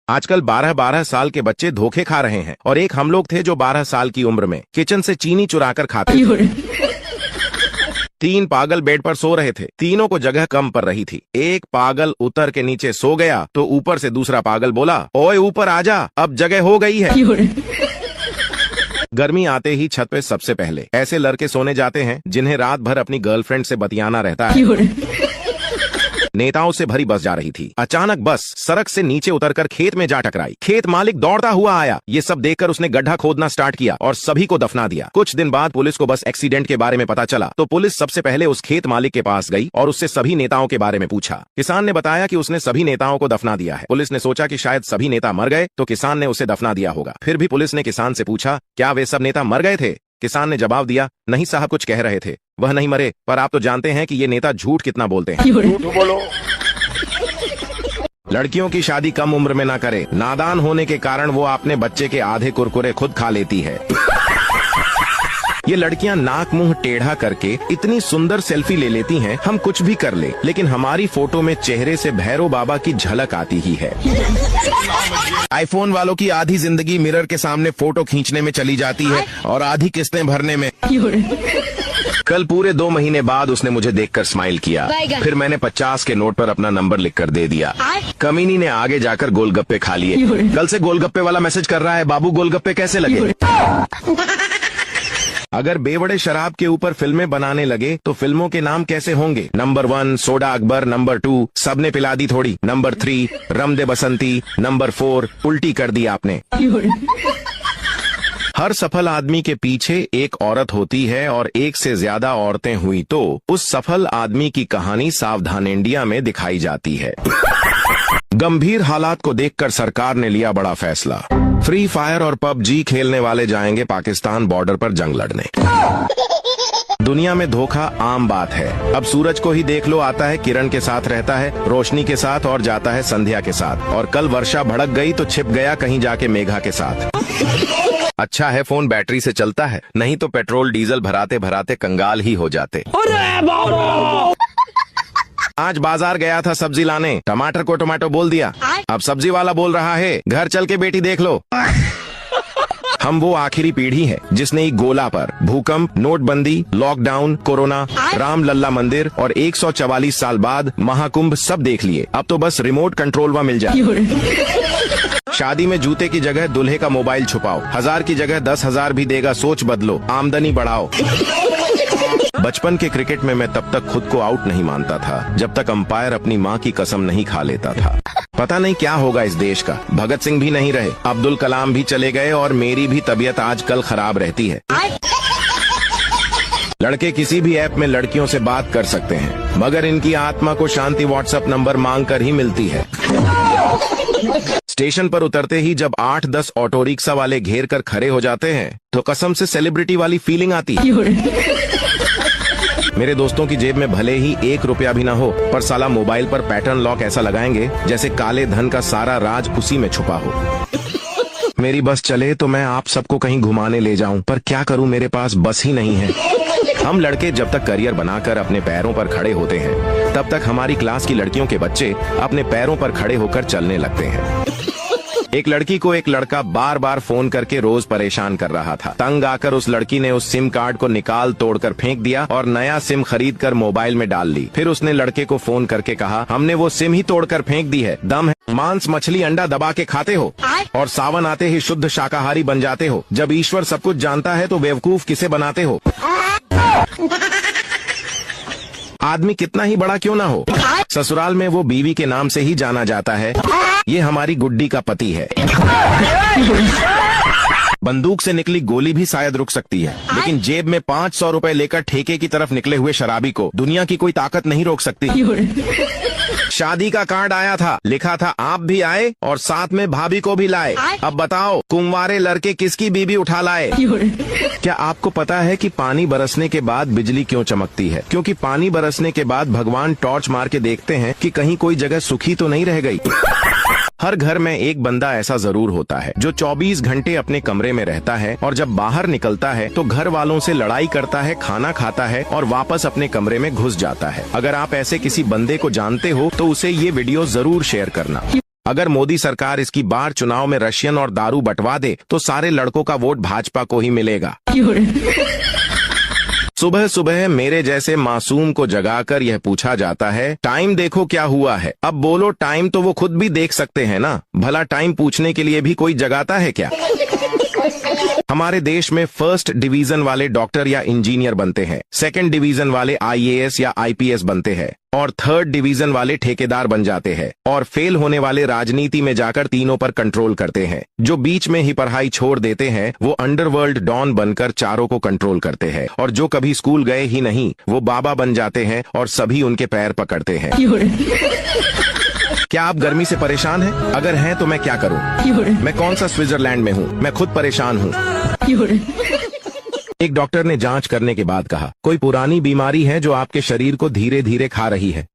आजकल 12-12 साल के बच्चे धोखे खा रहे हैं और एक हम लोग थे जो 12 साल की उम्र में किचन से चीनी चुराकर खाते थे। 3 पागल बेड पर सो रहे थे, तीनों को जगह कम पड़ रही थी। एक पागल उतर के नीचे सो गया तो ऊपर से दूसरा पागल बोला, ओए ऊपर आजा, अब जगह हो गई है। गर्मी आते ही छत पे सबसे पहले ऐसे लड़के सोने जाते हैं जिन्हें रात भर अपनी गर्लफ्रेंड से बतियाना रहता है। नेताओं से भरी बस जा रही थी। अचानक बस सड़क से नीचे उतरकर खेत में जा टकराई। खेत मालिक दौड़ता हुआ आया। ये सब देखकर उसने गड्ढा खोदना स्टार्ट किया और सभी को दफना दिया। कुछ दिन बाद पुलिस को बस एक्सीडेंट के बारे में पता चला तो पुलिस सबसे पहले उस खेत मालिक के पास गई और उससे सभी नेताओं के बारे में पूछा। किसान ने बताया कि उसने सभी नेताओं को दफना दिया है। पुलिस ने सोचा कि शायद सभी नेता मर गए तो किसान ने उसे दफना दिया होगा। फिर भी पुलिस ने किसान से पूछा, क्या वे सब नेता मर गए थे? किसान ने जवाब दिया, नहीं साहब, कुछ कह रहे थे, वह नहीं मरे, पर आप तो जानते हैं कि ये नेता झूठ कितना बोलते हैं। झूठ बोलो। लड़कियों की शादी कम उम्र में ना करे। नादान होने के कारण वो अपने बच्चे के आधे कुरकुरे खुद खा लेती है। ये लड़कियां नाक मुंह टेढ़ा करके इतनी सुंदर सेल्फी ले लेती हैं, हम कुछ भी कर ले लेकिन हमारी फोटो में चेहरे से भैरव बाबा की झलक आती ही है। आईफोन वालों की आधी जिंदगी मिरर के सामने फोटो खींचने में चली जाती है और आधी किस्तें भरने में। कल पूरे 2 महीने बाद उसने मुझे देखकर स्माइल किया। फिर मैंने 50 के नोट पर अपना नंबर लिखकर दे दिया। कमीनी ने आगे जाकर गोलगप्पे खा लिए। कल से गोलगप्पे वाला मैसेज कर रहा है, बाबू गोलगप्पे कैसे लगे? अगर बेवड़े शराब के ऊपर फिल्में बनाने लगे तो फिल्मों के नाम कैसे होंगे? नंबर 1 सोडा अकबर, नंबर 2 सबने पिला दी थोड़ी, नंबर 3 रम दे बसंती, नंबर 4 उल्टी कर दी आपने। हर सफल आदमी के पीछे एक औरत होती है और एक से ज्यादा औरतें हुई तो उस सफल आदमी की कहानी सावधान इंडिया में दिखाई जाती है। गंभीर हालात को देखकर सरकार ने लिया बड़ा फैसला। फ्री फायर और पबजी खेलने वाले जाएंगे पाकिस्तान बॉर्डर पर जंग लड़ने। दुनिया में धोखा आम बात है। अब सूरज को ही देख लो, आता है किरण के साथ, रहता है रोशनी के साथ और जाता है संध्या के साथ। और कल वर्षा भड़क गई तो छिप गया कहीं जाके मेघा के साथ। अच्छा है फोन बैटरी से चलता है, नहीं तो पेट्रोल डीजल भराते भराते कंगाल ही हो जाते। आज बाजार गया था सब्जी लाने, टमाटर को टमाटो बोल दिया। अब सब्जी वाला बोल रहा है, घर चल के बेटी देख लो। हम वो आखिरी पीढ़ी है जिसने गोला पर भूकंप, नोटबंदी, लॉकडाउन, कोरोना, राम लल्ला मंदिर और 144 साल बाद महाकुंभ सब देख लिए। अब तो बस रिमोट कंट्रोल वा मिल जाए। शादी में जूते की जगह दूल्हे का मोबाइल छुपाओ। 1000 की जगह 10,000 भी देगा, सोच बदलो, आमदनी बढ़ाओ। बचपन के क्रिकेट में मैं तब तक खुद को आउट नहीं मानता था जब तक अंपायर अपनी माँ की कसम नहीं खा लेता था। पता नहीं क्या होगा इस देश का। भगत सिंह भी नहीं रहे, अब्दुल कलाम भी चले गए और मेरी भी तबीयत आजकल खराब रहती है। लड़के किसी भी ऐप में लड़कियों से बात कर सकते हैं मगर इनकी आत्मा को शांति व्हाट्सएप नंबर मांग कर ही मिलती है। स्टेशन पर उतरते ही जब 8-10 ऑटो रिक्शा वाले घेर कर खड़े हो जाते हैं तो कसम से सेलिब्रिटी वाली फीलिंग आती है। मेरे दोस्तों की जेब में भले ही 1 रुपया भी ना हो पर साला मोबाइल पर पैटर्न लॉक ऐसा लगाएंगे जैसे काले धन का सारा राज उसी में छुपा हो। मेरी बस चले तो मैं आप सबको कहीं घुमाने ले जाऊं, पर क्या करूं, मेरे पास बस ही नहीं है। हम लड़के जब तक करियर बनाकर अपने पैरों पर खड़े होते हैं तब तक हमारी क्लास की लड़कियों के बच्चे अपने पैरों पर खड़े होकर चलने लगते हैं। एक लड़की को एक लड़का बार बार फोन करके रोज परेशान कर रहा था। तंग आकर उस लड़की ने उस सिम कार्ड को निकाल तोड़कर फेंक दिया और नया सिम खरीद कर मोबाइल में डाल ली। फिर उसने लड़के को फोन करके कहा, हमने वो सिम ही तोड़कर फेंक दी है, दम है, मांस मछली अंडा दबा के खाते हो और सावन आते ही शुद्ध शाकाहारी बन जाते हो। जब ईश्वर सब कुछ जानता है तो बेवकूफ किसे बनाते हो? आदमी कितना ही बड़ा क्यों ना हो, ससुराल में वो बीवी के नाम से ही जाना जाता है। ये हमारी गुड्डी का पति है। बंदूक से निकली गोली भी शायद रुक सकती है लेकिन जेब में 500 रुपए लेकर ठेके की तरफ निकले हुए शराबी को दुनिया की कोई ताकत नहीं रोक सकती। शादी का कार्ड आया था, लिखा था आप भी आए और साथ में भाभी को भी लाए। अब बताओ कुंवारे लड़के किसकी बीबी उठा लाए? क्या आपको पता है कि पानी बरसने के बाद बिजली क्यों चमकती है? क्योंकि पानी बरसने के बाद भगवान टॉर्च मार के देखते हैं कि कहीं कोई जगह सूखी तो नहीं रह गई। हर घर में एक बंदा ऐसा जरूर होता है जो 24 घंटे अपने कमरे में रहता है और जब बाहर निकलता है तो घर वालों से लड़ाई करता है, खाना खाता है और वापस अपने कमरे में घुस जाता है। अगर आप ऐसे किसी बंदे को जानते हो तो उसे ये वीडियो जरूर शेयर करना। अगर मोदी सरकार इसकी बार चुनाव में रशियन और दारू बंटवा दे तो सारे लड़कों का वोट भाजपा को ही मिलेगा। सुबह सुबह मेरे जैसे मासूम को जगाकर यह पूछा जाता है, टाइम देखो क्या हुआ है। अब बोलो, टाइम तो वो खुद भी देख सकते हैं ना, भला टाइम पूछने के लिए भी कोई जगाता है क्या? हमारे देश में फर्स्ट डिवीजन वाले डॉक्टर या इंजीनियर बनते हैं, सेकंड डिवीजन वाले आईएएस या आईपीएस बनते हैं और थर्ड डिवीजन वाले ठेकेदार बन जाते हैं और फेल होने वाले राजनीति में जाकर तीनों पर कंट्रोल करते हैं। जो बीच में ही पढ़ाई छोड़ देते हैं वो अंडरवर्ल्ड डॉन बनकर चारों को कंट्रोल करते हैं और जो कभी स्कूल गए ही नहीं वो बाबा बन जाते हैं और सभी उनके पैर पकड़ते हैं। क्या आप गर्मी से परेशान हैं? अगर हैं तो मैं क्या करूं? मैं कौन सा स्विट्जरलैंड में हूं? मैं खुद परेशान हूं। एक डॉक्टर ने जांच करने के बाद कहा, कोई पुरानी बीमारी है जो आपके शरीर को धीरे धीरे खा रही है।